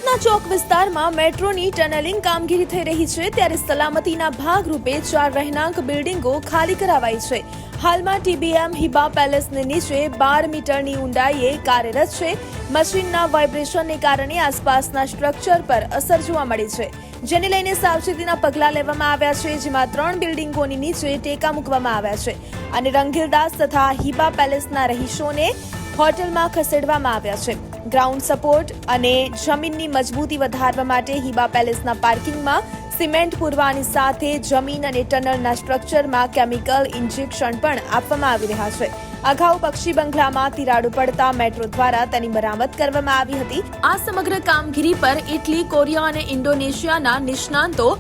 સુરતના ચોક વિસ્તારમાં મેટ્રોની ટનલિંગ કામગીરી થઈ રહી છે, ત્યારે સલામતીના ભાગરૂપે 4 રહેણાંક બિલ્ડિંગો ખાલી કરાવાઈ છે. હાલમાં ટીબીએમ હિબા પેલેસની નીચે 12 મીટરની ઊંડાઈએ કાર્યરત છે. મશીનના વાઇબ્રેશનને કારણે આસપાસના સ્ટ્રક્ચર પર અસર જોવા મળી છે, જેને લઈને સાવચેતીના પગલાં લેવામાં આવ્યા છે, જેમાં 3 બિલ્ડિંગોની નીચે ટેકા મૂકવામાં આવ્યા છે અને રંગીલદાસ તથા હિબા પેલેસના રહીશોને હોટલમાં ખસેડવામાં આવ્યા છે. ગ્રાઉન્ડ સપોર્ટ અને જમીનની મજબૂતી વધારવા માટે હિબા પેલેસના પાર્કિંગમાં સિમેન્ટ પૂરવાની સાથે જમીન અને ટનલના સ્ટ્રક્ચરમાં કેમિકલ ઇન્જેક્શન પણ આપવામાં આવી રહ્યા છે. અગાઉ પક્ષી બંગલામાં તિરાડો પડતા મેટ્રો દ્વારા તેની મરામત કરવામાં આવી હતી. આ સમગ્ર કામગીરી પર ઇટલી, કોરિયા અને ઇન્ડોનેશિયાના નિષ્ણાંતો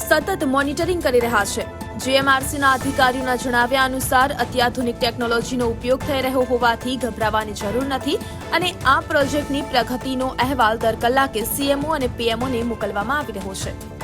સતત મોનિટરિંગ કરી રહ્યા છે. જીએમઆરસીના અધિકારીઓના જણાવ્યા અનુસાર અત્યાધુનિક ટેકનોલોજીનો ઉપયોગ થઈ રહ્યો હોવાથી ગભરાવાની જરૂર નથી અને આ પ્રોજેક્ટની પ્રગતિનો અહેવાલ દર કલાકે સીએમઓ અને પીએમઓને મોકલવામાં આવી રહ્યો છે.